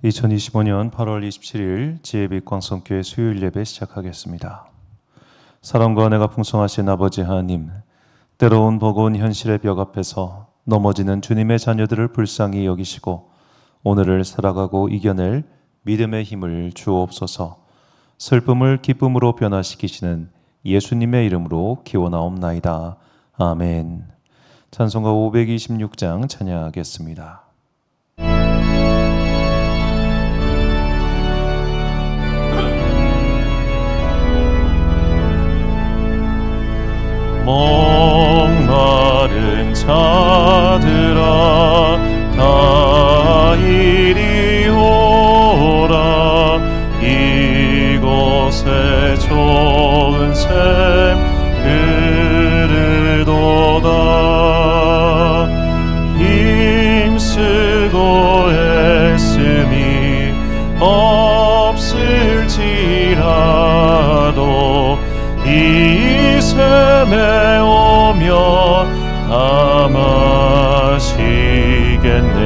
2025년 8월 27일 지혜빛광성교회 수요일 예배 시작하겠습니다. 사랑과 은혜가 풍성하신 아버지 하나님, 때로운 버거운 현실의 벽 앞에서 넘어지는 주님의 자녀들을 불쌍히 여기시고 오늘을 살아가고 이겨낼 믿음의 힘을 주옵소서. 슬픔을 기쁨으로 변화시키시는 예수님의 이름으로 기원하옵나이다. 아멘. 찬송가 526장 찬양하겠습니다. 목마른 자들아 다 이리 오라. 이곳에 좋은 샘 흐르도다. 힘쓰고 애씀이 없을지라도 이 샘에 오며 다 마시겠네.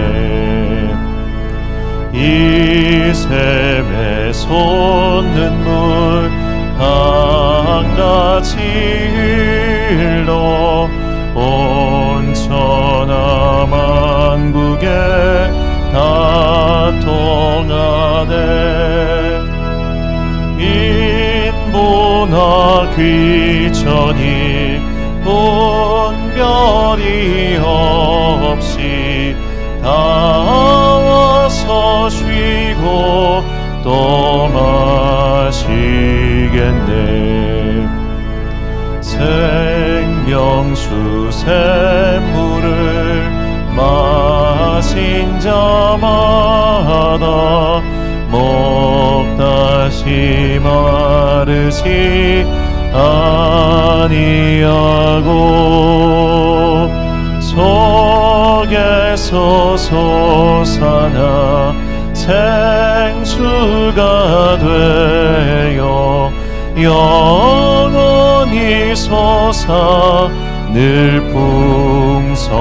이 샘에 솟는 물 강같이 흘러 온 천하 만국에 다 통하네. 인보나 귀천이 분별이 없이 다 와서 쉬고 또 마시겠네. 생명수 샘물을 마신 자마다 목 다시 마르지 아니하고 속에서 솟아나 생수가 되어 영원히 솟아 늘 풍성하리.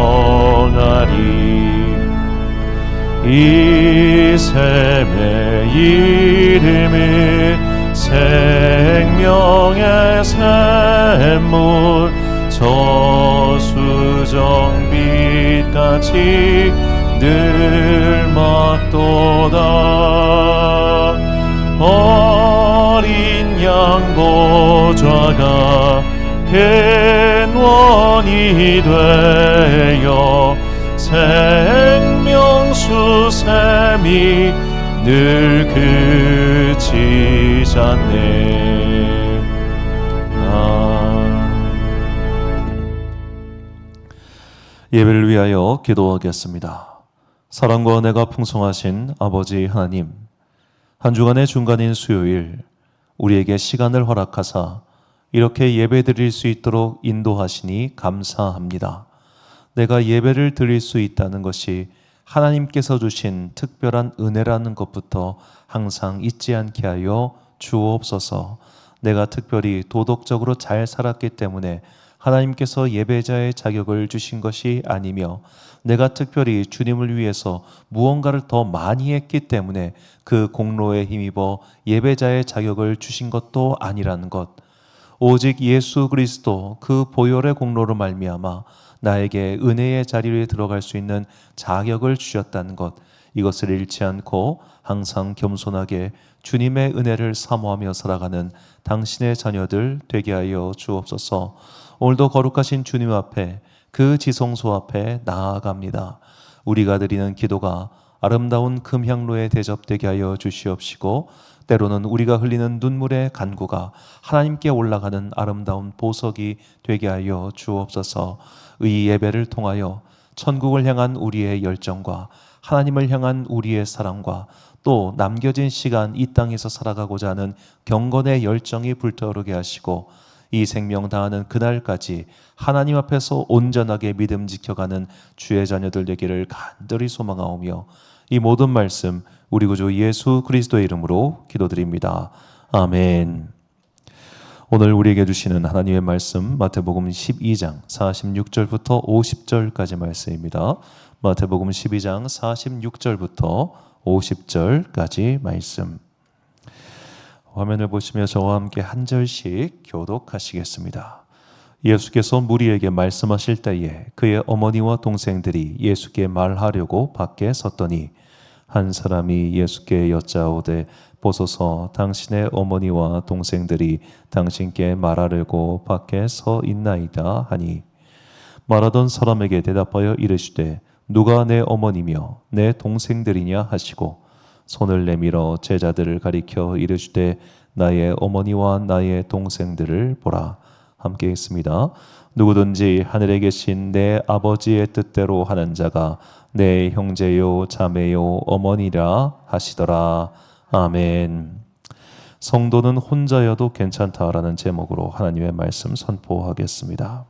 이 샘의 이름은 생명의 샘물, 저수정빛같이 늘 막도다. 어린 양 보좌가 근원이 되어 생명수 샘이 늘 그치지 않네. 예배를 위하여 기도하겠습니다. 사랑과 은혜가 풍성하신 아버지 하나님, 한 주간의 중간인 수요일 우리에게 시간을 허락하사 이렇게 예배 드릴 수 있도록 인도하시니 감사합니다. 내가 예배를 드릴 수 있다는 것이 하나님께서 주신 특별한 은혜라는 것부터 항상 잊지 않게 하여 주옵소서. 내가 특별히 도덕적으로 잘 살았기 때문에 하나님께서 예배자의 자격을 주신 것이 아니며 내가 특별히 주님을 위해서 무언가를 더 많이 했기 때문에 그 공로에 힘입어 예배자의 자격을 주신 것도 아니라는 것, 오직 예수 그리스도 그 보혈의 공로로 말미암아 나에게 은혜의 자리에 들어갈 수 있는 자격을 주셨다는 것, 이것을 잃지 않고 항상 겸손하게 주님의 은혜를 사모하며 살아가는 당신의 자녀들 되게 하여 주옵소서. 오늘도 거룩하신 주님 앞에, 그 지성소 앞에 나아갑니다. 우리가 드리는 기도가 아름다운 금향로에 대접되게 하여 주시옵시고, 때로는 우리가 흘리는 눈물의 간구가 하나님께 올라가는 아름다운 보석이 되게 하여 주옵소서. 이 예배를 통하여 천국을 향한 우리의 열정과 하나님을 향한 우리의 사랑과 또 남겨진 시간 이 땅에서 살아가고자 하는 경건의 열정이 불타오르게 하시고, 이 생명 다하는 그날까지 하나님 앞에서 온전하게 믿음 지켜가는 주의 자녀들 되기를 간절히 소망하오며, 이 모든 말씀 우리 구주 예수 그리스도의 이름으로 기도드립니다. 아멘. 오늘 우리에게 주시는 하나님의 말씀, 마태복음 12장 46절부터 50절까지 말씀입니다. 마태복음 12장 46절부터 50절까지 말씀. 화면을 보시며 저와 함께 한 절씩 교독하시겠습니다. 예수께서 무리에게 말씀하실 때에 그의 어머니와 동생들이 예수께 말하려고 밖에 섰더니 한 사람이 예수께 여짜오되 보소서 당신의 어머니와 동생들이 당신께 말하려고 밖에 서 있나이다 하니 말하던 사람에게 대답하여 이르시되 누가 내 어머니며 내 동생들이냐 하시고 손을 내밀어 제자들을 가리켜 이르시되 나의 어머니와 나의 동생들을 보라. 함께 있습니다. 누구든지 하늘에 계신 내 아버지의 뜻대로 하는 자가 내 형제요 자매요 어머니라 하시더라. 아멘. 성도는 혼자여도 괜찮다라는 제목으로 하나님의 말씀 선포하겠습니다.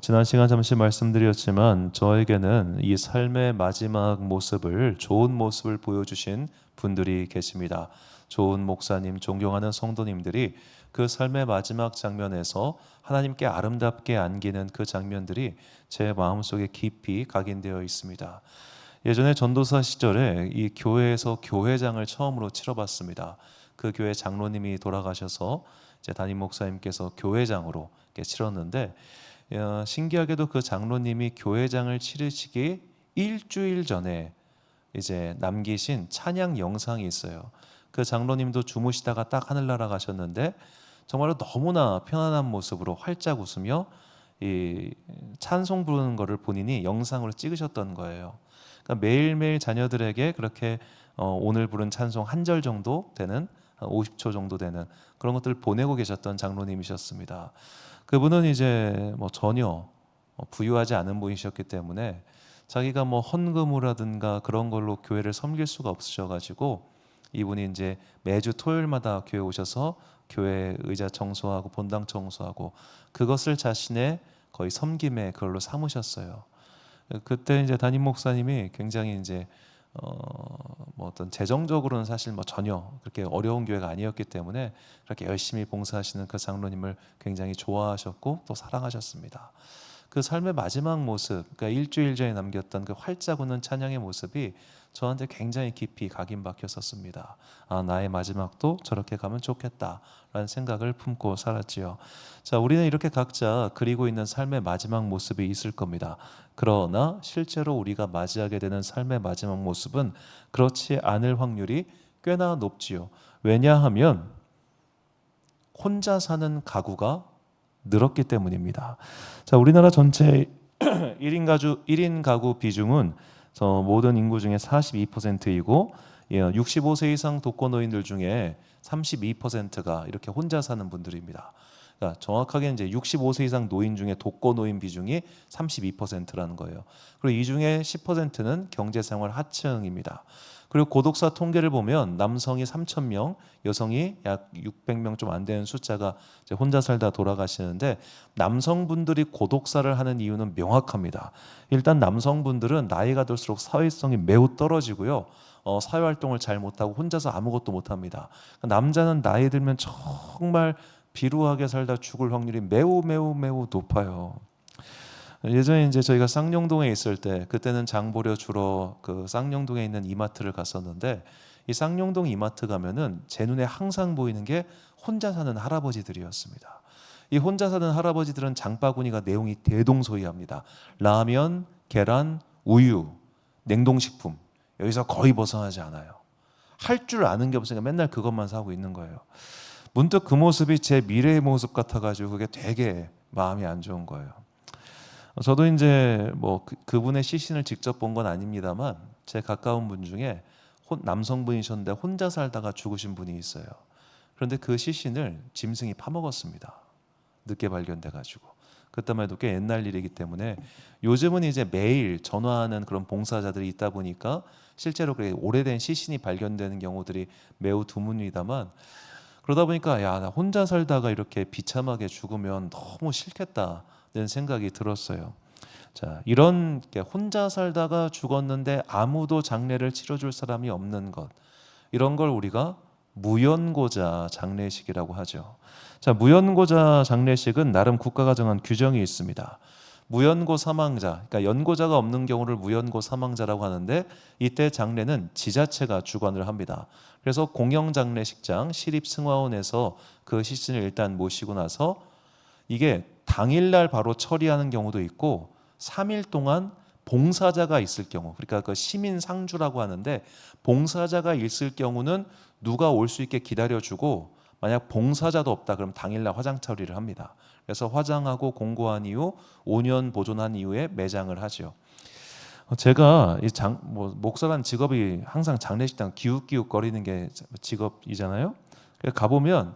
지난 시간 잠시 말씀드렸지만 저에게는 이 삶의 마지막 모습을 좋은 모습을 보여주신 분들이 계십니다. 좋은 목사님, 존경하는 성도님들이 그 삶의 마지막 장면에서 하나님께 아름답게 안기는 그 장면들이 제 마음속에 깊이 각인되어 있습니다. 예전에 전도사 시절에 이 교회에서 교회장을 처음으로 치러봤습니다. 그 교회 장로님이 돌아가셔서 이제 담임 목사님께서 교회장으로 치렀는데 신기하게도 그 장로님이 교회장을 치르시기 일주일 전에 이제 남기신 찬양 영상이 있어요. 그 장로님도 주무시다가 딱 하늘나라 가셨는데 정말로 너무나 편안한 모습으로 활짝 웃으며 이 찬송 부르는 거를 본인이 영상으로 찍으셨던 거예요. 그러니까 매일매일 자녀들에게 그렇게 오늘 부른 찬송 한 절 정도 되는 한 50초 정도 되는 그런 것들을 보내고 계셨던 장로님이셨습니다. 그분은 이제 전혀 부유하지 않은 분이셨기 때문에 자기가 헌금이라든가 그런 걸로 교회를 섬길 수가 없으셔가지고 이분이 이제 매주 토요일마다 교회 오셔서 교회 의자 청소하고 본당 청소하고 그것을 자신의 거의 섬김의 그걸로 삼으셨어요. 그때 이제 담임 목사님이 굉장히 이제 어떤 재정적으로는 사실 전혀 그렇게 어려운 교회가 아니었기 때문에 그렇게 열심히 봉사하시는 그 장로님을 굉장히 좋아하셨고 또 사랑하셨습니다. 그 삶의 마지막 모습, 그러니까 일주일 전에 남겼던 그 활짝 웃는 찬양의 모습이 저한테 굉장히 깊이 각인박혔었습니다. 나의 마지막도 저렇게 가면 좋겠다라는 생각을 품고 살았지요. 자, 우리는 이렇게 각자 그리고 있는 삶의 마지막 모습이 있을 겁니다. 그러나 실제로 우리가 맞이하게 되는 삶의 마지막 모습은 그렇지 않을 확률이 꽤나 높지요. 왜냐하면 혼자 사는 가구가 늘었기 때문입니다. 자, 우리나라 전체 1인 가구 비중은 모든 인구 중에 42%이고 65세 이상 독거노인들 중에 32%가 이렇게 혼자 사는 분들입니다. 그러니까 정확하게 이제 65세 이상 노인 중에 독거노인 비중이 32%라는 거예요. 그리고 이 중에 10%는 경제생활 하층입니다. 그리고 고독사 통계를 보면 남성이 3,000명, 여성이 약 600명 좀 안 되는 숫자가 이제 혼자 살다 돌아가시는데 남성분들이 고독사를 하는 이유는 명확합니다. 일단 남성분들은 나이가 들수록 사회성이 매우 떨어지고요. 사회활동을 잘 못하고 혼자서 아무것도 못합니다. 남자는 나이 들면 정말 비루하게 살다 죽을 확률이 매우 높아요. 예전에 이제 저희가 쌍용동에 있을 때 그때는 장 보러 주로 그 쌍용동에 있는 이마트를 갔었는데 이 쌍용동 이마트 가면은 제 눈에 항상 보이는 게 혼자 사는 할아버지들이었습니다. 이 혼자 사는 할아버지들은 장바구니가 내용이 대동소이합니다. 라면, 계란, 우유, 냉동식품 여기서 거의 벗어나지 않아요. 할 줄 아는 게 없으니까 맨날 그것만 사고 있는 거예요. 문득 그 모습이 제 미래의 모습 같아가지고 그게 되게 마음이 안 좋은 거예요. 저도 이제 그분의 시신을 직접 본 건 아닙니다만 제 가까운 분 중에 남성분이셨는데 혼자 살다가 죽으신 분이 있어요. 그런데 그 시신을 짐승이 파먹었습니다. 늦게 발견돼가지고. 그때만 해도 꽤 옛날 일이기 때문에 요즘은 이제 매일 전화하는 그런 봉사자들이 있다 보니까 실제로 그렇게 오래된 시신이 발견되는 경우들이 매우 드뭅니다만 그러다 보니까 나 혼자 살다가 이렇게 비참하게 죽으면 너무 싫겠다는 생각이 들었어요. 자, 이런 혼자 살다가 죽었는데 아무도 장례를 치러줄 사람이 없는 것, 이런 걸 우리가 무연고자 장례식이라고 하죠. 자, 무연고자 장례식은 나름 국가가 정한 규정이 있습니다. 무연고 사망자, 그러니까 연고자가 없는 경우를 무연고 사망자라고 하는데 이때 장례는 지자체가 주관을 합니다. 그래서 공영장례식장, 시립승화원에서 그 시신을 일단 모시고 나서 이게 당일날 바로 처리하는 경우도 있고 3일 동안 봉사자가 있을 경우, 그러니까 그 시민 상주라고 하는데 봉사자가 있을 경우는 누가 올 수 있게 기다려주고 만약 봉사자도 없다 그럼 당일날 화장 처리를 합니다. 그래서 화장하고 공고한 이후 5년 보존한 이후에 매장을 하죠. 제가 목사란 직업이 항상 장례식장 기웃기웃 거리는 게 직업이잖아요. 가보면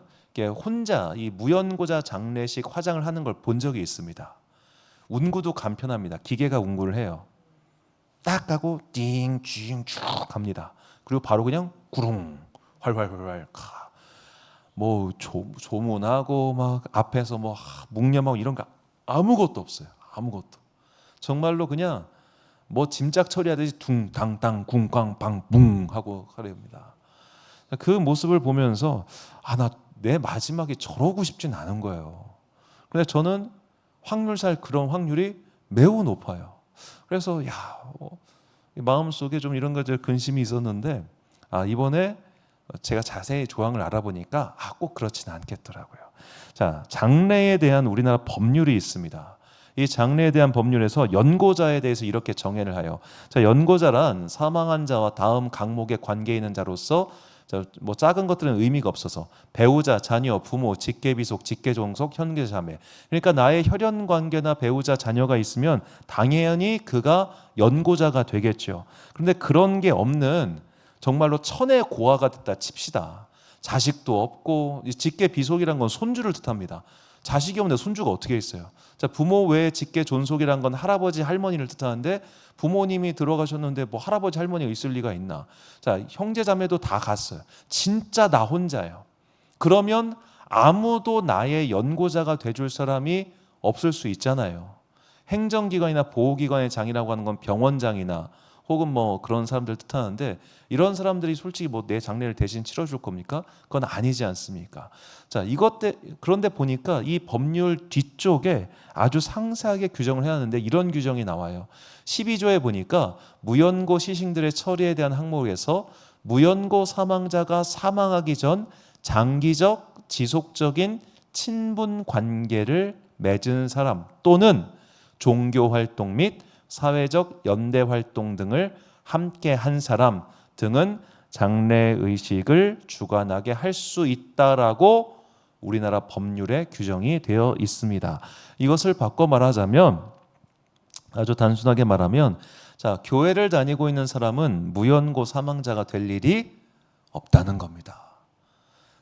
혼자 이 무연고자 장례식 화장을 하는 걸 본 적이 있습니다. 운구도 간편합니다. 기계가 운구를 해요. 딱 하고 띵 쭉 갑니다. 그리고 바로 그냥 구릉 활활활활 뭐 조문하고 막 앞에서 뭐 묵념하고 이런 거 아무것도 없어요. 아무것도. 정말로 그냥 뭐 짐작 처리하듯이 둥당당 궁광방붕 하고 하렵니다. 그 모습을 보면서 나 내 마지막에 저러고 싶진 않은 거예요. 근데 저는 확률상 그런 확률이 매우 높아요. 그래서 마음속에 좀 이런 것들 근심이 있었는데 이번에 제가 자세히 조항을 알아보니까 꼭 그렇지는 않겠더라고요. 자, 장례에 대한 우리나라 법률이 있습니다. 이 장례에 대한 법률에서 연고자에 대해서 이렇게 정의를 하여, 자, 연고자란 사망한 자와 다음 강목에 관계 있는 자로서 뭐 작은 것들은 의미가 없어서 배우자, 자녀, 부모, 직계비속, 직계종속, 현계자매, 그러니까 나의 혈연 관계나 배우자, 자녀가 있으면 당연히 그가 연고자가 되겠죠. 그런데 그런 게 없는 정말로 천의 고아가 됐다 칩시다. 자식도 없고, 직계비속이란 건 손주를 뜻합니다. 자식이 없는데 손주가 어떻게 있어요? 자, 부모 외에 직계 존속이란 건 할아버지 할머니를 뜻하는데 부모님이 들어가셨는데 뭐 할아버지 할머니가 있을 리가 있나? 자, 형제 자매도 다 갔어요. 진짜 나 혼자예요. 그러면 아무도 나의 연고자가 돼줄 사람이 없을 수 있잖아요. 행정기관이나 보호기관의 장이라고 하는 건 병원장이나 혹은 뭐 그런 사람들 뜻하는데 이런 사람들이 솔직히 뭐 내 장례를 대신 치러줄 겁니까? 그건 아니지 않습니까? 자, 그런데 보니까 이 법률 뒤쪽에 아주 상세하게 규정을 해놨는데 이런 규정이 나와요. 12조에 보니까 무연고 시신들의 처리에 대한 항목에서 무연고 사망자가 사망하기 전 장기적 지속적인 친분 관계를 맺은 사람 또는 종교 활동 및 사회적 연대 활동 등을 함께 한 사람 등은 장례의식을 주관하게 할 수 있다라고 우리나라 법률에 규정이 되어 있습니다. 이것을 바꿔 말하자면, 아주 단순하게 말하면, 자, 교회를 다니고 있는 사람은 무연고 사망자가 될 일이 없다는 겁니다.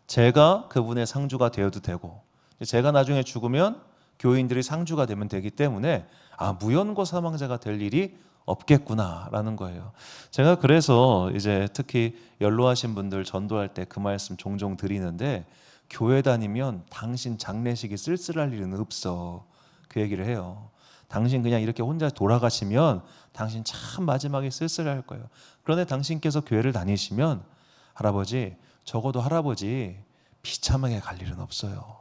제가 그분의 상주가 되어도 되고, 제가 나중에 죽으면 교인들이 상주가 되면 되기 때문에 무연고 사망자가 될 일이 없겠구나라는 거예요. 제가 그래서 이제 특히 연로하신 분들 전도할 때 그 말씀 종종 드리는데, 교회 다니면 당신 장례식이 쓸쓸할 일은 없어, 그 얘기를 해요. 당신 그냥 이렇게 혼자 돌아가시면 당신 참 마지막에 쓸쓸할 거예요. 그런데 당신께서 교회를 다니시면 적어도 할아버지 비참하게 갈 일은 없어요.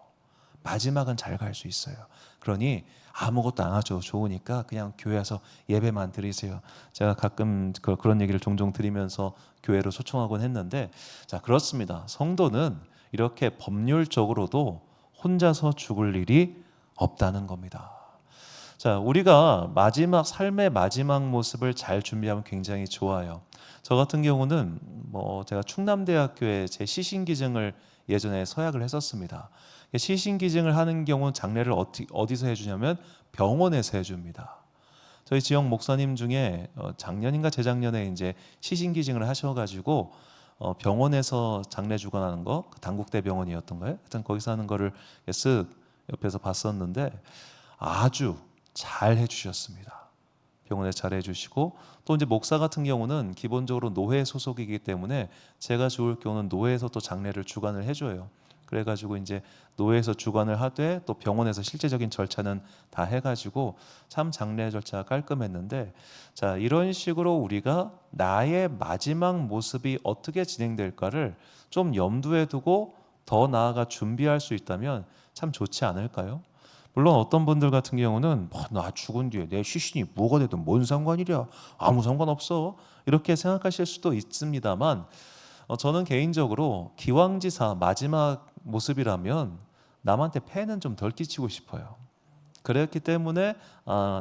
마지막은 잘 갈 수 있어요. 그러니 아무것도 안 하죠. 좋으니까 그냥 교회 와서 예배만 드리세요. 제가 가끔 그런 얘기를 종종 드리면서 교회로 초청하곤 했는데, 자, 그렇습니다. 성도는 이렇게 법률적으로도 혼자서 죽을 일이 없다는 겁니다. 자, 우리가 삶의 마지막 모습을 잘 준비하면 굉장히 좋아요. 저 같은 경우는 제가 충남대학교에 제 시신기증을 예전에 서약을 했었습니다. 시신기증을 하는 경우는 장례를 어디서 해주냐면 병원에서 해줍니다. 저희 지역 목사님 중에 작년인가 재작년에 이제 시신기증을 하셔가지고 병원에서 장례 주관하는 거, 단국대병원이었던가요? 하여튼 거기서 하는 거를 쓱 옆에서 봤었는데 아주 잘 해주셨습니다. 병원에 잘 해주시고, 또 이제 목사 같은 경우는 기본적으로 노회 소속이기 때문에 제가 죽을 경우는 노회에서 또 장례를 주관을 해줘요. 그래가지고 이제 노회에서 주관을 하되 또 병원에서 실제적인 절차는 다 해가지고 참 장례 절차가 깔끔했는데, 자, 이런 식으로 우리가 나의 마지막 모습이 어떻게 진행될까를 좀 염두에 두고 더 나아가 준비할 수 있다면 참 좋지 않을까요? 물론 어떤 분들 같은 경우는 나 죽은 뒤에 내 시신이 뭐가 되든 뭔 상관이랴, 아무 상관없어, 이렇게 생각하실 수도 있습니다만, 저는 개인적으로 기왕지사 마지막 모습이라면 남한테 폐는 좀 덜 끼치고 싶어요. 그랬기 때문에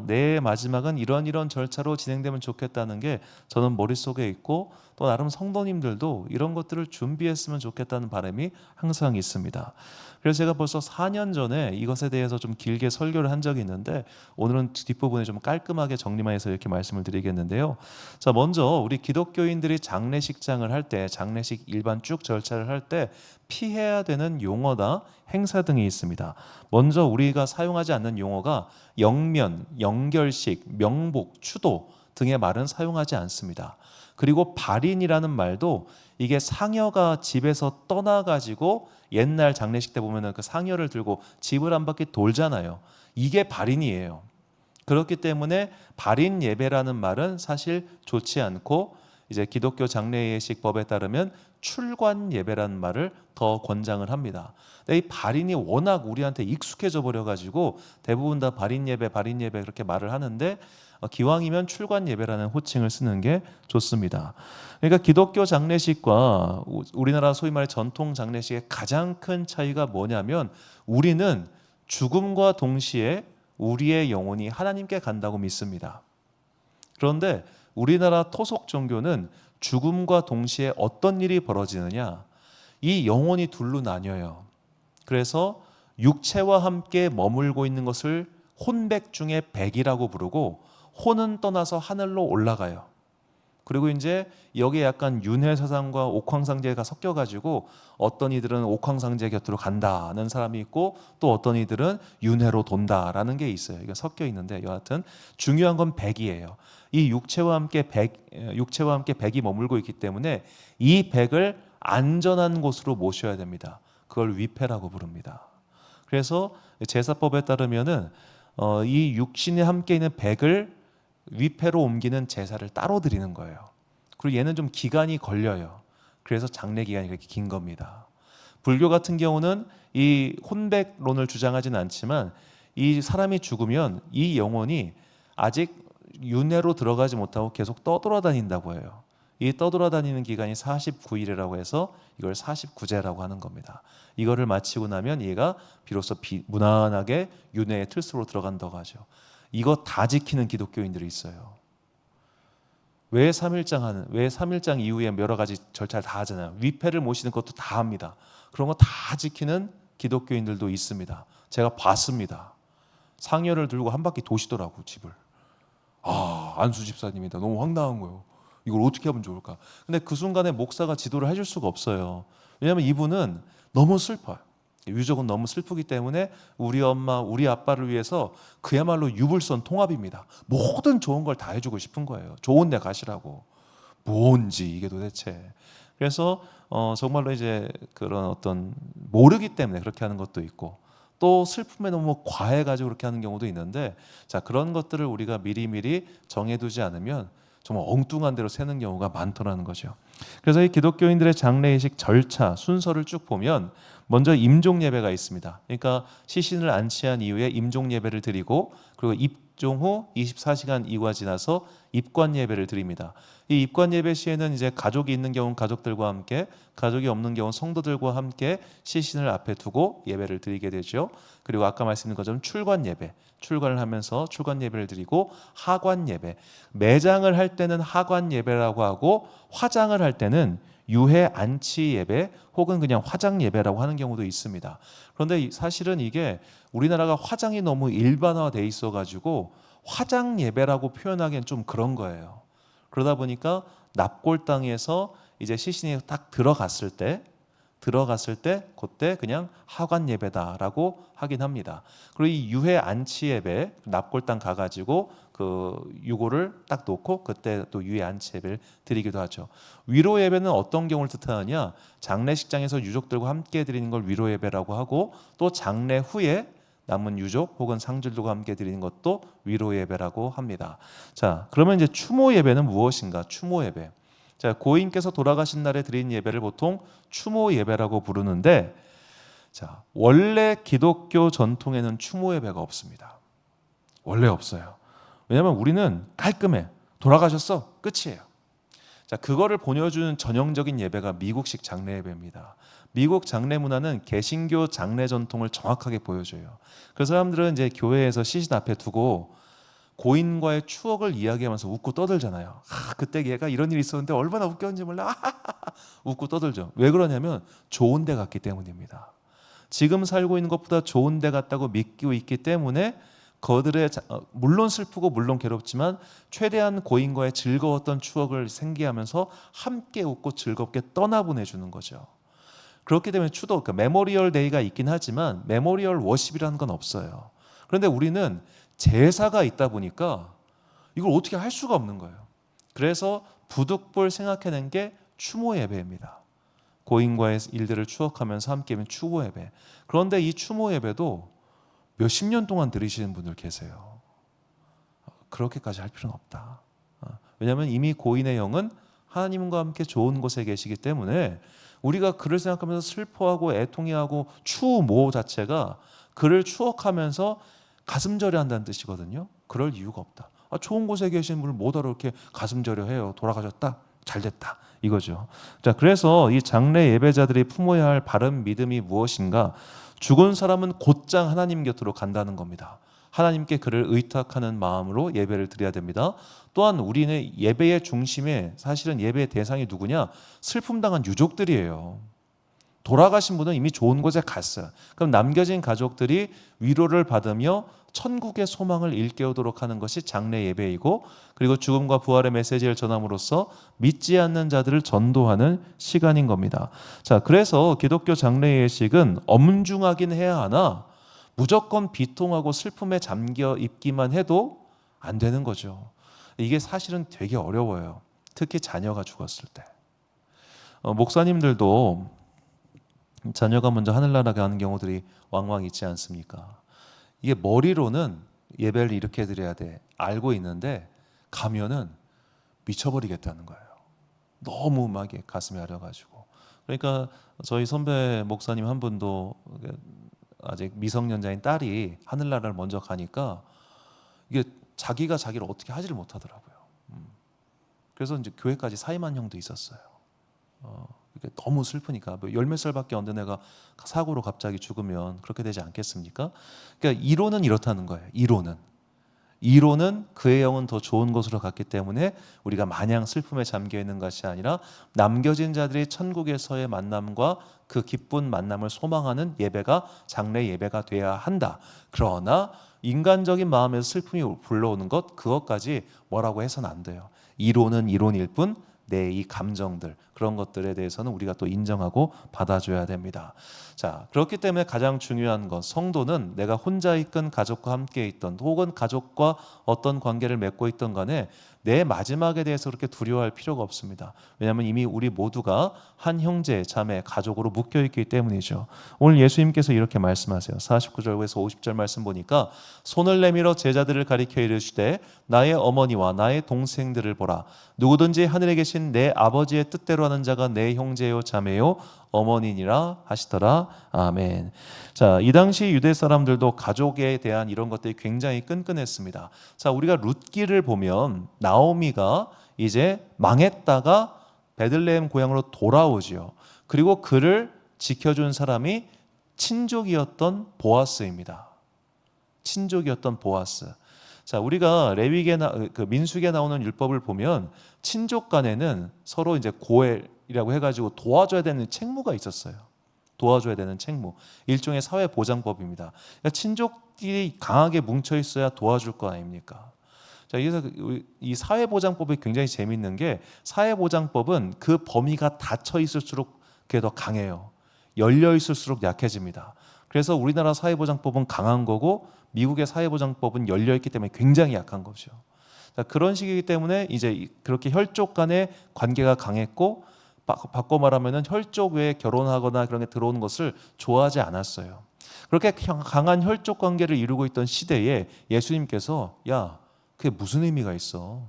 내 마지막은 이런 절차로 진행되면 좋겠다는 게 저는 머릿속에 있고, 또 나름 성도님들도 이런 것들을 준비했으면 좋겠다는 바람이 항상 있습니다. 그래서 제가 벌써 4년 전에 이것에 대해서 좀 길게 설교를 한 적이 있는데, 오늘은 뒷부분에 좀 깔끔하게 정리만 해서 이렇게 말씀을 드리겠는데요. 자, 먼저 우리 기독교인들이 장례식장을 할 때, 장례식 일반 쭉 절차를 할 때 피해야 되는 용어나 행사 등이 있습니다. 먼저 우리가 사용하지 않는 용어가 영면, 영결식, 명복, 추도 등의 말은 사용하지 않습니다. 그리고 발인이라는 말도 이게 상여가 집에서 떠나가지고 옛날 장례식 때 보면은 그 상여를 들고 집을 한 바퀴 돌잖아요. 이게 발인이에요. 그렇기 때문에 발인 예배라는 말은 사실 좋지 않고, 이제 기독교 장례예식법에 따르면 출관 예배라는 말을 더 권장을 합니다. 근데 이 발인이 워낙 우리한테 익숙해져 버려 가지고 대부분 다 발인 예배 그렇게 말을 하는데, 기왕이면 출관 예배라는 호칭을 쓰는 게 좋습니다. 그러니까 기독교 장례식과 우리나라 소위 말해 전통 장례식의 가장 큰 차이가 뭐냐면, 우리는 죽음과 동시에 우리의 영혼이 하나님께 간다고 믿습니다. 그런데 우리나라 토속 종교는 죽음과 동시에 어떤 일이 벌어지느냐, 이 영혼이 둘로 나뉘어요. 그래서 육체와 함께 머물고 있는 것을 혼백 중에 백이라고 부르고, 혼은 떠나서 하늘로 올라가요. 그리고 이제 여기에 약간 윤회사상과 옥황상제가 섞여가지고 어떤 이들은 옥황상제 곁으로 간다는 사람이 있고, 또 어떤 이들은 윤회로 돈다라는 게 있어요. 이게 섞여 있는데 여하튼 중요한 건 백이에요. 이 육체와 함께 백이 머물고 있기 때문에 이 백을 안전한 곳으로 모셔야 됩니다. 그걸 위패라고 부릅니다. 그래서 제사법에 따르면은 이 육신에 함께 있는 백을 위패로 옮기는 제사를 따로 드리는 거예요. 그리고 얘는 좀 기간이 걸려요. 그래서 장례 기간이 그렇게 긴 겁니다. 불교 같은 경우는 이 혼백론을 주장하지는 않지만, 이 사람이 죽으면 이 영혼이 아직 윤회로 들어가지 못하고 계속 떠돌아다닌다고 해요. 이 떠돌아다니는 기간이 49일이라고 해서 이걸 49제라고 하는 겁니다. 이거를 마치고 나면 얘가 비로소 무난하게 윤회의 틀수로 들어간다고 하죠. 이거 다 지키는 기독교인들이 있어요. 왜 3일장 이후에 여러 가지 절차를 다 하잖아요. 위패를 모시는 것도 다 합니다. 그런 거 다 지키는 기독교인들도 있습니다. 제가 봤습니다. 상여를 들고 한 바퀴 도시더라고, 집을. 안수 집사님이다. 너무 황당한 거예요. 이걸 어떻게 하면 좋을까? 근데 그 순간에 목사가 지도를 해줄 수가 없어요. 왜냐하면 이분은 너무 슬퍼요. 유족은 너무 슬프기 때문에 우리 엄마, 우리 아빠를 위해서 그야말로 유불선 통합입니다. 모든 좋은 걸 다 해주고 싶은 거예요. 좋은 데 가시라고. 뭔지 이게 도대체. 그래서 정말로 이제 그런 어떤 모르기 때문에 그렇게 하는 것도 있고, 또 슬픔에 너무 과해가지고 그렇게 하는 경우도 있는데, 자, 그런 것들을 우리가 미리미리 정해두지 않으면 정말 엉뚱한 대로 새는 경우가 많더라는 거죠. 그래서 이 기독교인들의 장례의식 절차 순서를 쭉 보면, 먼저 임종 예배가 있습니다. 그러니까 시신을 안치한 이후에 임종 예배를 드리고, 그리고 입종 후 24시간 이후가 지나서 입관 예배를 드립니다. 이 입관 예배 시에는 이제 가족이 있는 경우는 가족들과 함께, 가족이 없는 경우는 성도들과 함께 시신을 앞에 두고 예배를 드리게 되죠. 그리고 아까 말씀드린 것처럼 출관 예배, 출관을 하면서 출관 예배를 드리고, 하관 예배, 매장을 할 때는 하관 예배라고 하고, 화장을 할 때는 유해 안치 예배 혹은 그냥 화장 예배라고 하는 경우도 있습니다. 그런데 사실은 이게 우리나라가 화장이 너무 일반화돼 있어가지고 화장 예배라고 표현하기엔 좀 그런 거예요. 그러다 보니까 납골당에서 이제 시신이 딱 들어갔을 때 그때 그냥 하관 예배다라고 하긴 합니다. 그리고 이 유해 안치 예배, 납골당 가가지고 그 유골을 딱 놓고 그때 또 유해 안치 예배를 드리기도 하죠. 위로 예배는 어떤 경우를 뜻하느냐? 장례식장에서 유족들과 함께 드리는 걸 위로 예배라고 하고, 또 장례 후에 남은 유족 혹은 상주들과 함께 드리는 것도 위로 예배라고 합니다. 자, 그러면 이제 추모 예배는 무엇인가? 추모 예배. 자, 고인께서 돌아가신 날에 드린 예배를 보통 추모 예배라고 부르는데, 자, 원래 기독교 전통에는 추모 예배가 없습니다. 원래 없어요. 왜냐하면 우리는 깔끔해. 돌아가셨어. 끝이에요. 자, 그거를 보여주는 전형적인 예배가 미국식 장례 예배입니다. 미국 장례 문화는 개신교 장례 전통을 정확하게 보여줘요. 그래서 사람들은 이제 교회에서 시신 앞에 두고 고인과의 추억을 이야기하면서 웃고 떠들잖아요. 그때 얘가 이런 일이 있었는데 얼마나 웃겼는지 몰라. 웃고 떠들죠. 왜 그러냐면 좋은 데 갔기 때문입니다. 지금 살고 있는 것보다 좋은 데 갔다고 믿고 있기 때문에 그들의 물론 슬프고 물론 괴롭지만 최대한 고인과의 즐거웠던 추억을 생기하면서 함께 웃고 즐겁게 떠나보내주는 거죠. 그렇기 때문에 추도 메모리얼 데이가 있긴 하지만 메모리얼 워십이라는 건 없어요. 그런데 우리는 제사가 있다 보니까 이걸 어떻게 할 수가 없는 거예요. 그래서 부득불 생각해낸 게 추모 예배입니다. 고인과의 일들을 추억하면서 함께하는 추모 예배. 그런데 이 추모 예배도 몇십 년 동안 들으시는 분들 계세요. 그렇게까지 할 필요는 없다. 왜냐하면 이미 고인의 영은 하나님과 함께 좋은 곳에 계시기 때문에 우리가 그를 생각하면서 슬퍼하고 애통해하고 추모 자체가 그를 추억하면서 가슴 절여한다는 뜻이거든요. 그럴 이유가 없다. 좋은 곳에 계신 분을 뭐하러 이렇게 가슴 절여해요. 돌아가셨다. 잘됐다. 이거죠. 자, 그래서 이 장례 예배자들이 품어야 할 바른 믿음이 무엇인가? 죽은 사람은 곧장 하나님 곁으로 간다는 겁니다. 하나님께 그를 의탁하는 마음으로 예배를 드려야 됩니다. 또한 우리는 예배의 중심에 사실은 예배의 대상이 누구냐? 슬픔 당한 유족들이에요. 돌아가신 분은 이미 좋은 곳에 갔어요. 그럼 남겨진 가족들이 위로를 받으며 천국의 소망을 일깨우도록 하는 것이 장례 예배이고, 그리고 죽음과 부활의 메시지를 전함으로써 믿지 않는 자들을 전도하는 시간인 겁니다. 자, 그래서 기독교 장례 예식은 엄중하긴 해야 하나 무조건 비통하고 슬픔에 잠겨 있기만 해도 안 되는 거죠. 이게 사실은 되게 어려워요. 특히 자녀가 죽었을 때. 목사님들도 자녀가 먼저 하늘나라 가는 경우들이 왕왕 있지 않습니까? 이게 머리로는 예배를 이렇게 드려야 돼 알고 있는데 가면은 미쳐버리겠다는 거예요. 너무 막 가슴이 아려가지고. 그러니까 저희 선배 목사님 한 분도 아직 미성년자인 딸이 하늘나라를 먼저 가니까 이게 자기가 자기를 어떻게 하지를 못하더라고요. 그래서 이제 교회까지 사임한 형도 있었어요. 너무 슬프니까 열 몇 살밖에 안 된 애가 사고로 갑자기 죽으면 그렇게 되지 않겠습니까? 그러니까 이론은 이렇다는 거예요. 이론은 그의 영은 더 좋은 곳으로 갔기 때문에 우리가 마냥 슬픔에 잠겨 있는 것이 아니라 남겨진 자들이 천국에서의 만남과 그 기쁜 만남을 소망하는 예배가 장례 예배가 돼야 한다. 그러나 인간적인 마음에서 슬픔이 불러오는 그것까지 뭐라고 해서는 안 돼요. 이론은 이론일 뿐 내 이 감정들 그런 것들에 대해서는 우리가 또 인정하고 받아줘야 됩니다. 자, 그렇기 때문에 가장 중요한 것, 성도는 내가 혼자 있건 가족과 함께 있던 혹은 가족과 어떤 관계를 맺고 있던 간에 내 마지막에 대해서 그렇게 두려워할 필요가 없습니다. 왜냐하면 이미 우리 모두가 한 형제, 자매, 가족으로 묶여있기 때문이죠. 오늘 예수님께서 이렇게 말씀하세요. 49절에서 50절 말씀 보니까 손을 내밀어 제자들을 가리켜 이르시되 나의 어머니와 나의 동생들을 보라. 누구든지 하늘에 계신 내 아버지의 뜻대로 하는 자가 내 형제요 자매요 어머니니라 하시더라. 아멘. 자, 이 당시 유대 사람들도 가족에 대한 이런 것들이 굉장히 끈끈했습니다. 자, 우리가 룻기를 보면 나오미가 이제 망했다가 베들레헴 고향으로 돌아오지요. 그리고 그를 지켜준 사람이 친족이었던 보아스입니다. 친족이었던 보아스. 자, 우리가 민수기에 나오는 율법을 보면 친족 간에는 서로 이제 고엘이라고 해가지고 도와줘야 되는 책무가 있었어요. 도와줘야 되는 책무. 일종의 사회 보장법입니다. 그러니까 친족끼리 강하게 뭉쳐 있어야 도와줄 거 아닙니까? 자, 그래서 이 사회 보장법이 굉장히 재밌는 게 사회 보장법은 그 범위가 닫혀 있을수록 그게 더 강해요. 열려 있을수록 약해집니다. 그래서 우리나라 사회 보장법은 강한 거고 미국의 사회 보장법은 열려 있기 때문에 굉장히 약한 거죠. 자, 그런 식이기 때문에 이제 그렇게 혈족 간의 관계가 강했고 바꿔 말하면은 혈족 외에 결혼하거나 그런 게 들어오는 것을 좋아하지 않았어요. 그렇게 강한 혈족 관계를 이루고 있던 시대에 예수님께서 야, 그게 무슨 의미가 있어?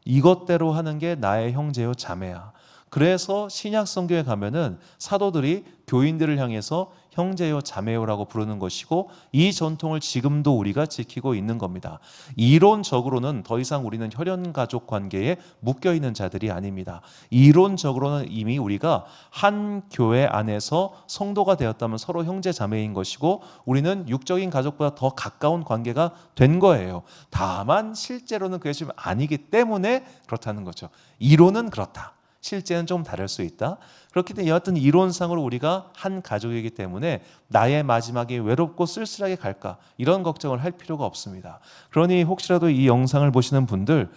이것대로 하는 게 나의 형제요 자매야. 그래서 신약 성경에 가면은 사도들이 교인들을 향해서 형제요 자매요라고 부르는 것이고, 이 전통을 지금도 우리가 지키고 있는 겁니다. 이론적으로는 더 이상 우리는 혈연 가족 관계에 묶여 있는 자들이 아닙니다. 이론적으로는 이미 우리가 한 교회 안에서 성도가 되었다면 서로 형제 자매인 것이고, 우리는 육적인 가족보다 더 가까운 관계가 된 거예요. 다만 실제로는 그것이 아니기 때문에 그렇다는 거죠. 이론은 그렇다, 실제는 좀 다를 수 있다. 그렇기 때문에 여하튼 이론상으로 우리가 한 가족이기 때문에 나의 마지막이 외롭고 쓸쓸하게 갈까, 이런 걱정을 할 필요가 없습니다. 그러니 혹시라도 이 영상을 보시는 분들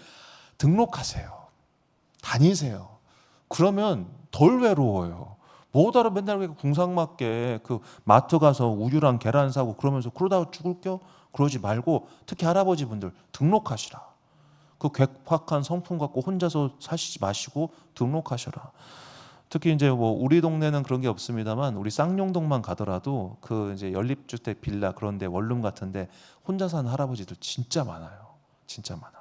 등록하세요. 다니세요. 그러면 덜 외로워요. 뭐하러 맨날 궁상맞게 그 마트 가서 우유랑 계란 사고 그러면서 그러다가 죽을겨? 그러지 말고 특히 할아버지 분들 등록하시라. 그 괴팍한 성품 갖고 혼자서 사시지 마시고 등록하셔라. 특히 이제 뭐 우리 동네는 그런 게 없습니다만, 우리 쌍용동만 가더라도 그 이제 연립주택 빌라 그런데 원룸 같은데 혼자 사는 할아버지들 진짜 많아요. 진짜 많아.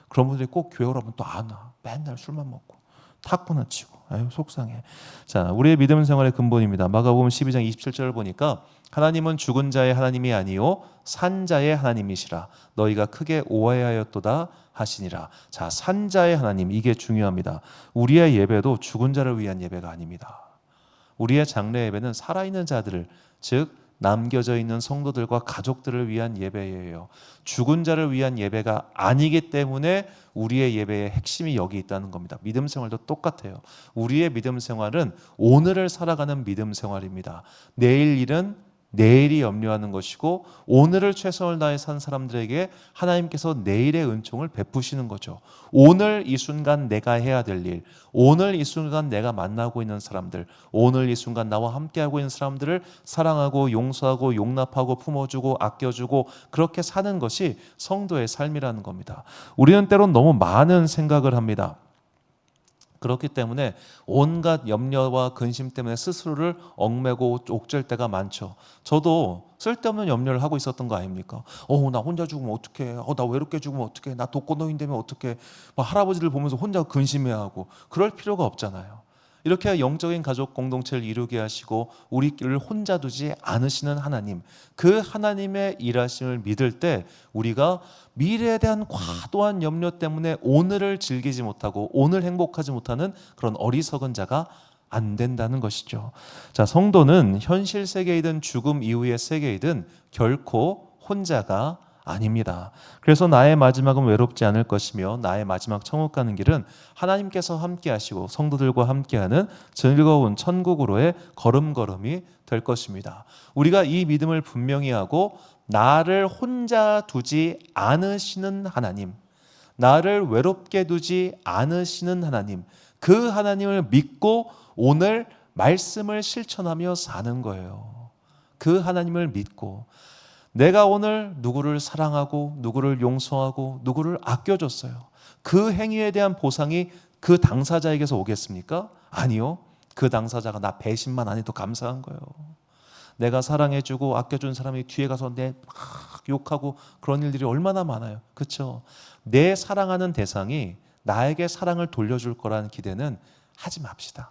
그런 분들이 꼭 교회 오라면 또 안 와. 맨날 술만 먹고 탁구나 치고. 아유 속상해. 자, 우리의 믿음 생활의 근본입니다. 마가복음 12장 27절을 보니까 하나님은 죽은 자의 하나님이 아니요 산 자의 하나님이시라 너희가 크게 오해하였도다 하시니라. 자, 산 자의 하나님, 이게 중요합니다. 우리의 예배도 죽은 자를 위한 예배가 아닙니다. 우리의 장례 예배는 살아있는 자들을, 즉 남겨져 있는 성도들과 가족들을 위한 예배예요. 죽은 자를 위한 예배가 아니기 때문에 우리의 예배의 핵심이 여기 있다는 겁니다. 믿음 생활도 똑같아요. 우리의 믿음 생활은 오늘을 살아가는 믿음 생활입니다. 내일 일은 내일이 염려하는 것이고, 오늘을 최선을 다해 산 사람들에게 하나님께서 내일의 은총을 베푸시는 거죠. 오늘 이 순간 내가 해야 될 일, 오늘 이 순간 내가 만나고 있는 사람들, 오늘 이 순간 나와 함께하고 있는 사람들을 사랑하고 용서하고 용납하고 품어주고 아껴주고, 그렇게 사는 것이 성도의 삶이라는 겁니다. 우리는 때론 너무 많은 생각을 합니다. 그렇기 때문에 온갖 염려와 근심 때문에 스스로를 얽매고 옥죄일 때가 많죠. 저도 쓸데없는 염려를 하고 있었던 거 아닙니까? 나 혼자 죽으면 어떡해? 나 외롭게 죽으면 어떡해? 나 독거노인 되면 어떡해? 막 할아버지들 보면서 혼자 근심해하고, 그럴 필요가 없잖아요. 이렇게 영적인 가족 공동체를 이루게 하시고 우리를 혼자 두지 않으시는 하나님, 그 하나님의 일하심을 믿을 때 우리가 미래에 대한 과도한 염려 때문에 오늘을 즐기지 못하고 오늘 행복하지 못하는 그런 어리석은 자가 안 된다는 것이죠. 자, 성도는 현실 세계이든 죽음 이후의 세계이든 결코 혼자가 아닙니다. 그래서 나의 마지막은 외롭지 않을 것이며 나의 마지막 천국 가는 길은 하나님께서 함께 하시고 성도들과 함께하는 즐거운 천국으로의 걸음걸음이 될 것입니다. 우리가 이 믿음을 분명히 하고, 나를 혼자 두지 않으시는 하나님, 나를 외롭게 두지 않으시는 하나님, 그 하나님을 믿고 오늘 말씀을 실천하며 사는 거예요. 그 하나님을 믿고 내가 오늘 누구를 사랑하고 누구를 용서하고 누구를 아껴줬어요. 그 행위에 대한 보상이 그 당사자에게서 오겠습니까? 아니요. 그 당사자가 나 배신만 안 해도 감사한 거예요. 내가 사랑해주고 아껴준 사람이 뒤에 가서 내 막 욕하고 그런 일들이 얼마나 많아요. 그렇죠? 내 사랑하는 대상이 나에게 사랑을 돌려줄 거라는 기대는 하지 맙시다.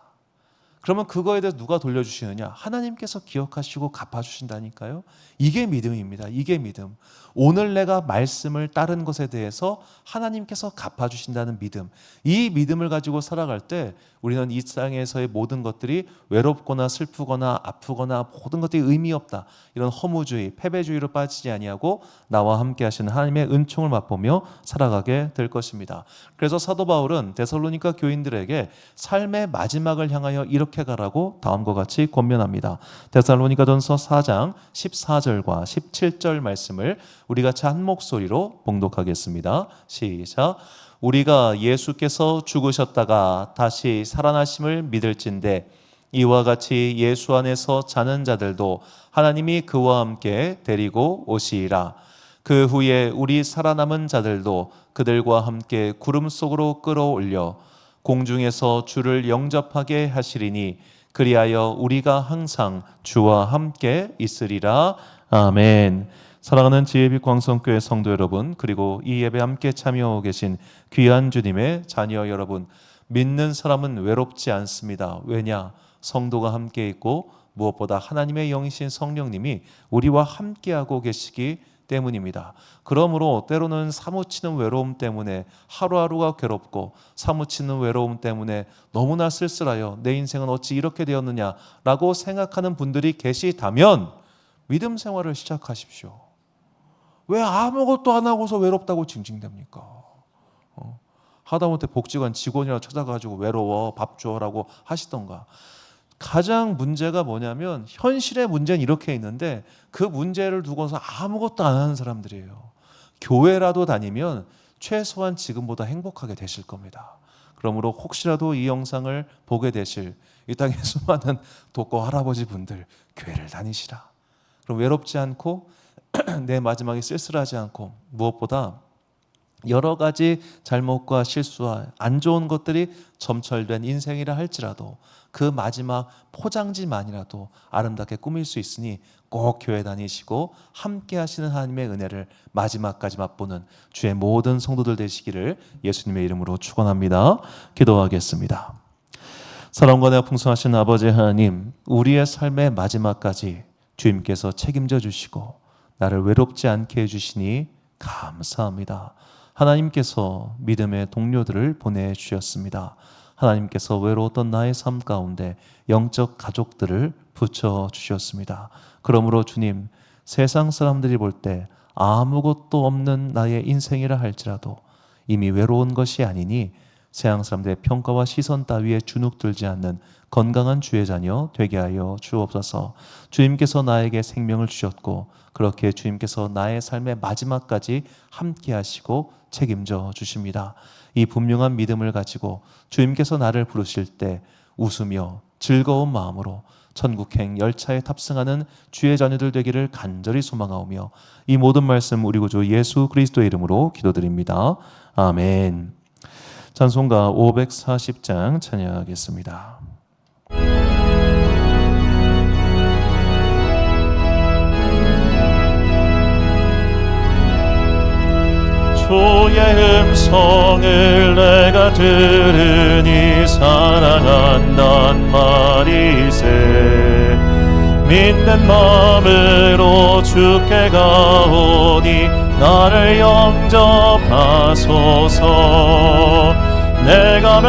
그러면 그거에 대해서 누가 돌려주시느냐? 하나님께서 기억하시고 갚아주신다니까요. 이게 믿음입니다. 이게 믿음. 오늘 내가 말씀을 따른 것에 대해서 하나님께서 갚아주신다는 믿음. 이 믿음을 가지고 살아갈 때 우리는 이 땅에서의 모든 것들이 외롭거나 슬프거나 아프거나 모든 것들이 의미 없다, 이런 허무주의, 패배주의로 빠지지 아니하고 나와 함께 하시는 하나님의 은총을 맛보며 살아가게 될 것입니다. 그래서 사도 바울은 데살로니가 교인들에게 삶의 마지막을 향하여 이렇게 가라고 다음과 같이 권면합니다. 데살로니가전서 4장 14절과 17절 말씀을 우리 같이 한 목소리로 봉독하겠습니다. 시작. 우리가 예수께서 죽으셨다가 다시 살아나심을 믿을진대 이와 같이 예수 안에서 자는 자들도 하나님이 그와 함께 데리고 오시리라. 그 후에 우리 살아남은 자들도 그들과 함께 구름 속으로 끌어올려 공중에서 주를 영접하게 하시리니 그리하여 우리가 항상 주와 함께 있으리라. 아멘. 사랑하는 지혜빛 광성교회 성도 여러분, 그리고 이 예배 함께 참여하고 계신 귀한 주님의 자녀 여러분, 믿는 사람은 외롭지 않습니다. 왜냐? 성도가 함께 있고 무엇보다 하나님의 영이신 성령님이 우리와 함께하고 계시기 때문입니다. 그러므로 때로는 사무치는 외로움 때문에 하루하루가 괴롭고 사무치는 외로움 때문에 너무나 쓸쓸하여 내 인생은 어찌 이렇게 되었느냐라고 생각하는 분들이 계시다면 믿음 생활을 시작하십시오. 왜 아무것도 안 하고서 외롭다고 징징댑니까? 하다못해 복지관 직원이라도 찾아가지고 외로워 밥 줘라고 하시던가. 가장 문제가 뭐냐면 현실의 문제는 이렇게 있는데 그 문제를 두고서 아무것도 안 하는 사람들이에요. 교회라도 다니면 최소한 지금보다 행복하게 되실 겁니다. 그러므로 혹시라도 이 영상을 보게 되실 이 땅의 수많은 독거 할아버지 분들, 교회를 다니시라. 그럼 외롭지 않고 내 마지막이 쓸쓸하지 않고 무엇보다 여러 가지 잘못과 실수와 안 좋은 것들이 점철된 인생이라 할지라도 그 마지막 포장지만이라도 아름답게 꾸밀 수 있으니 꼭 교회 다니시고 함께 하시는 하나님의 은혜를 마지막까지 맛보는 주의 모든 성도들 되시기를 예수님의 이름으로 축원합니다. 기도하겠습니다. 사랑과 은혜가 풍성하신 아버지 하나님, 우리의 삶의 마지막까지 주님께서 책임져 주시고 나를 외롭지 않게 해주시니 감사합니다. 하나님께서 믿음의 동료들을 보내주셨습니다. 하나님께서 외로웠던 나의 삶 가운데 영적 가족들을 붙여주셨습니다. 그러므로 주님, 세상 사람들이 볼 때 아무것도 없는 나의 인생이라 할지라도 이미 외로운 것이 아니니 세상 사람들의 평가와 시선 따위에 주눅들지 않는 건강한 주의 자녀 되게 하여 주옵소서. 주님께서 나에게 생명을 주셨고 그렇게 주님께서 나의 삶의 마지막까지 함께 하시고 책임져 주십니다. 이 분명한 믿음을 가지고 주님께서 나를 부르실 때 웃으며 즐거운 마음으로 천국행 열차에 탑승하는 주의 자녀들 되기를 간절히 소망하오며 이 모든 말씀 우리 구주 예수 그리스도의 이름으로 기도드립니다. 아멘. 찬송가 540장 찬양하겠습니다. 주의 음성을 내가 들으니 사랑한단 말이세. 믿는 마음으로 주께 가오니 나를 영접하소서. 내가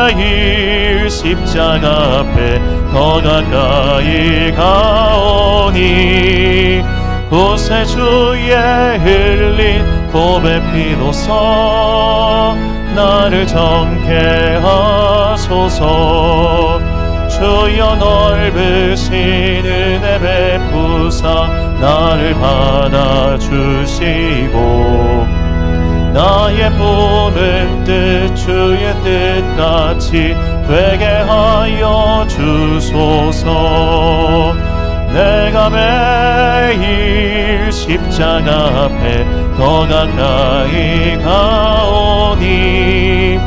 매일 십자가 앞에 더 가까이 가오니 곳에 주의 흘린 보배 피로써 나를 정케 하소서. 주여 넓으신 은혜 베푸사 나를 받아주시고 나의 품은 뜻 주의 뜻같이 되게 하여 주소서. 내가 매일 십자가 앞에 더 가까이 가오니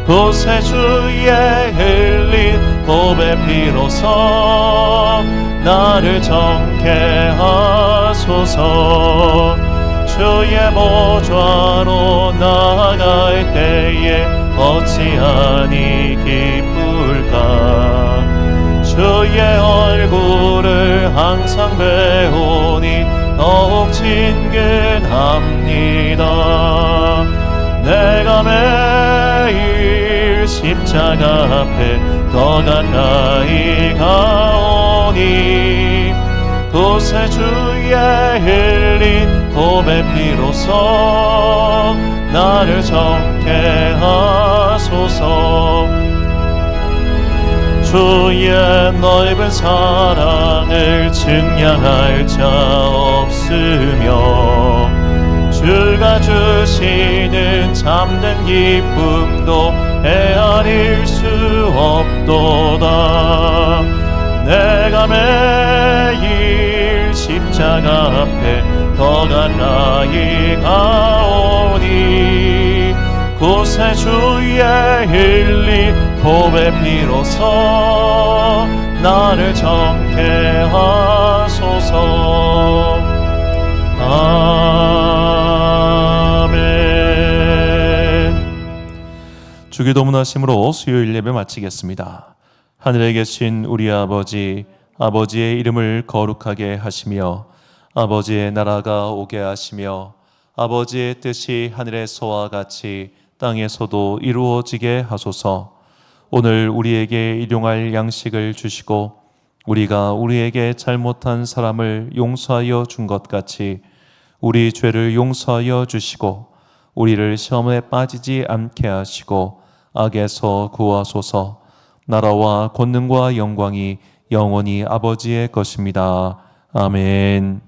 곳에 주의 흘린 보배 피로써 나를 정케 하소서. 주의 보좌로 나아갈 때에 어찌하니 기쁠까. 주의 얼굴을 항상 배우니 더욱 친근합니다. 내가 매일 십자가 앞에 더 가까이 가오니 곳에 주의 흘린 보배 피로써 나를 정케 하소서. 주의 넓은 사랑을 증량할 자 없으며 주가 주시는 참된 기쁨도 헤아릴 수 없도다. 내가 매일 십자가 앞에 더 가까이 가오니 곳에 주의 흘린 보배 피로써 나를 정케 하소서. 아멘. 주기도문 하심으로 수요일 예배 마치겠습니다. 하늘에 계신 우리 아버지, 아버지의 이름을 거룩하게 하시며 아버지의 나라가 오게 하시며 아버지의 뜻이 하늘에서와 같이 땅에서도 이루어지게 하소서. 오늘 우리에게 일용할 양식을 주시고 우리가 우리에게 잘못한 사람을 용서하여 준 것 같이 우리 죄를 용서하여 주시고 우리를 시험에 빠지지 않게 하시고 악에서 구하소서. 나라와 권능과 영광이 영원히 아버지의 것입니다. 아멘.